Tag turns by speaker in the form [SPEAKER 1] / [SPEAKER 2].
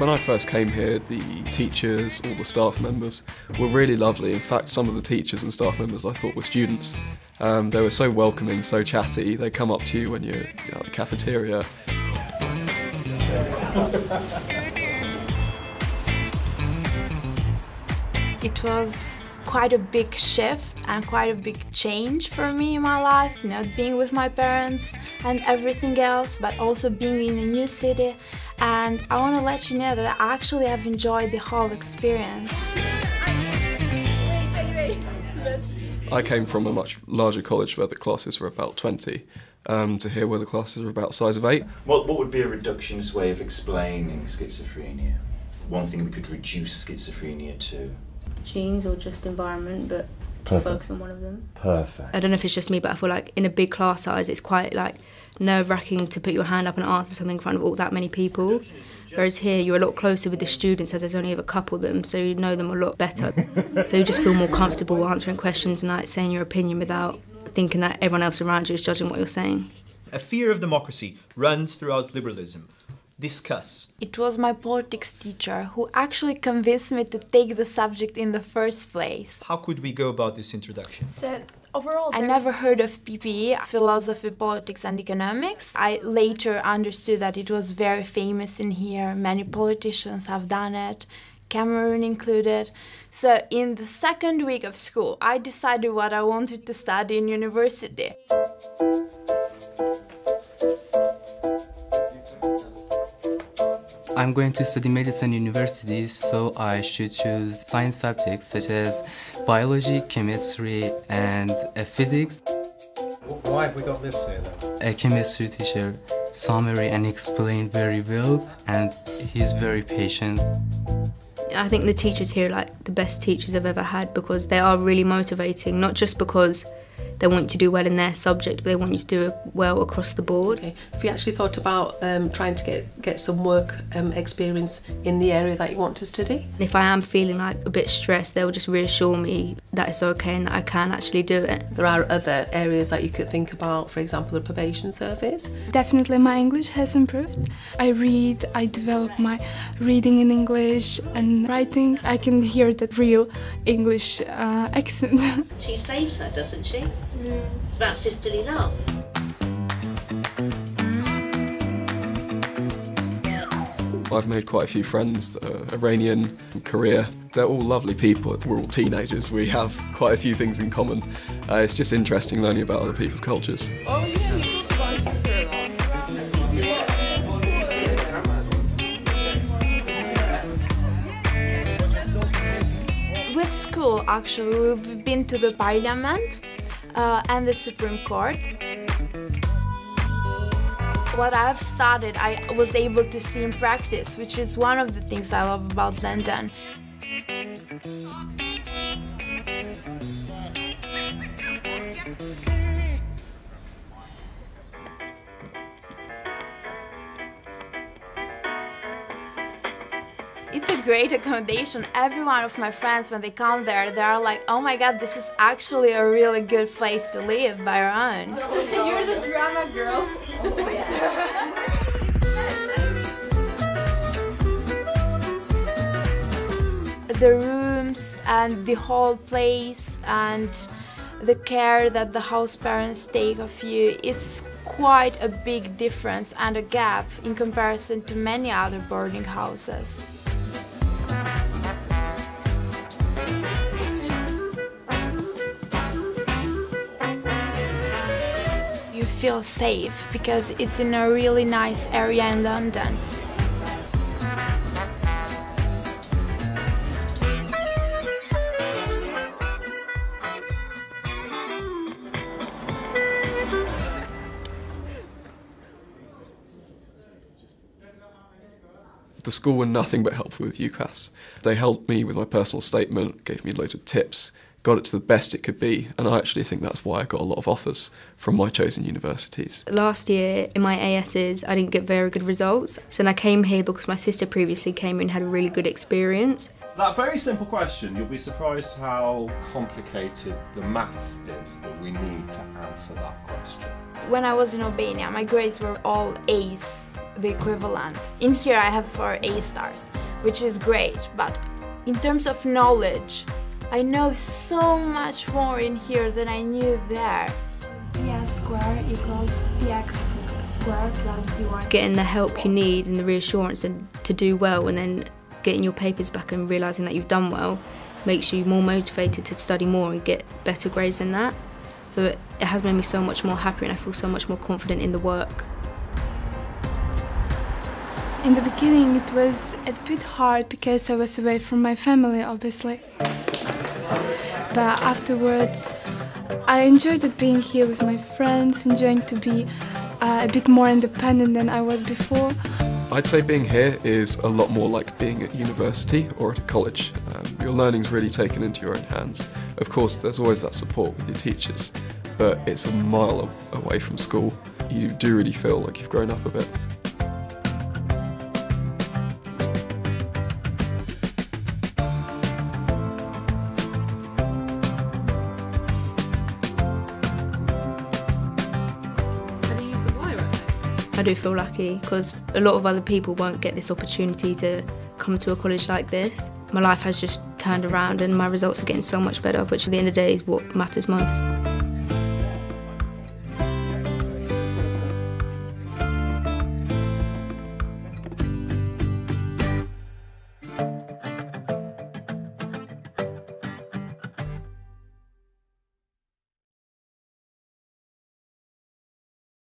[SPEAKER 1] When I first came here, the teachers, all the staff members were really lovely. In fact, some of the teachers and staff members I thought were students. They were so welcoming, so chatty. They come up to you when you're at the cafeteria.
[SPEAKER 2] It was quite a big shift and quite a big change for me in my life, being with my parents and everything else, but also being in a new city. And I want to let you know that I actually have enjoyed the whole experience.
[SPEAKER 1] I came from a much larger college where the classes were about 20, to here where the classes are about the size of 8.
[SPEAKER 3] What would be a reductionist way of explaining schizophrenia? One thing we could reduce schizophrenia to?
[SPEAKER 4] Genes or just environment, but just focus on one of them.
[SPEAKER 3] Perfect.
[SPEAKER 4] I don't know if it's just me, but I feel like in a big class size it's quite like nerve-wracking to put your hand up and answer something in front of all that many people. Whereas here you're a lot closer with the students as there's only a couple of them, so you know them a lot better. So you just feel more comfortable answering questions and like saying your opinion without thinking that everyone else around you is judging what you're saying.
[SPEAKER 5] A fear of democracy runs throughout liberalism. Discuss.
[SPEAKER 2] It was my politics teacher who actually convinced me to take the subject in the first place.
[SPEAKER 5] How could we go about this introduction?
[SPEAKER 2] So, overall, I never heard of PPE, philosophy, politics and economics. I later understood that it was very famous in here. Many politicians have done it, Cameroon included. So in the second week of school, I decided what I wanted to study in university.
[SPEAKER 6] I'm going to study medicine university, so I should choose science subjects such as biology, chemistry and physics.
[SPEAKER 7] Why have we got this here then?
[SPEAKER 6] A chemistry teacher summary and explained very well, and he's very patient.
[SPEAKER 4] I think the teachers here are like the best teachers I've ever had because they are really motivating, not just because they want you to do well in their subject, but they want you to do well across the board.
[SPEAKER 8] Okay. Have you actually thought about trying to get some work experience in the area that you want to study?
[SPEAKER 4] And if I am feeling like a bit stressed, they'll just reassure me that it's okay and that I can actually do it.
[SPEAKER 8] There are other areas that you could think about, for example, the probation service.
[SPEAKER 9] Definitely my English has improved. I read, I develop my reading in English and writing. I can hear the real English accent.
[SPEAKER 10] She saves her, doesn't she? It's about sisterly love.
[SPEAKER 1] I've made quite a few friends that are Iranian, from Korea. They're all lovely people. We're all teenagers. We have quite a few things in common. It's just interesting learning about other people's cultures.
[SPEAKER 2] Oh, yeah. With school, actually, we've been to the parliament and the Supreme Court. What I've studied, I was able to see in practice, which is one of the things I love about London. It's a great accommodation. Every one of my friends, when they come there, they are like, oh my god, this is actually a really good place to live by your own. You're the drama girl. Oh, yeah. The rooms and the whole place and the care that the house parents take of you, it's quite a big difference and a gap in comparison to many other boarding houses. You feel safe because it's in a really nice area in London.
[SPEAKER 1] The school were nothing but helpful with UCAS. They helped me with my personal statement, gave me loads of tips, got it to the best it could be, and I actually think that's why I got a lot of offers from my chosen universities.
[SPEAKER 4] Last year in my ASs I didn't get very good results, so then I came here because my sister previously came here and had a really good experience.
[SPEAKER 7] That very simple question, you'll be surprised how complicated the maths is that we need to answer that question.
[SPEAKER 2] When I was in Albania, my grades were all A's. the equivalent. In here I have 4 A stars, which is great, but in terms of knowledge, I know so much more in here than I knew there.
[SPEAKER 9] dx squared equals dx squared plus dy.
[SPEAKER 4] Getting the help you need and the reassurance and to do well, and then getting your papers back and realising that you've done well makes you more motivated to study more and get better grades than that. So it has made me so much more happy, and I feel so much more confident in the work.
[SPEAKER 9] In the beginning it was a bit hard because I was away from my family, obviously. But afterwards I enjoyed it being here with my friends, enjoying to be a bit more independent than I was before.
[SPEAKER 1] I'd say being here is a lot more like being at university or at a college. Your learning's really taken into your own hands. Of course, there's always that support with your teachers, but it's a mile away from school. You do really feel like you've grown up a bit.
[SPEAKER 4] I do feel lucky because a lot of other people won't get this opportunity to come to a college like this. My life has just turned around and my results are getting so much better, which at the end of the day is what matters most.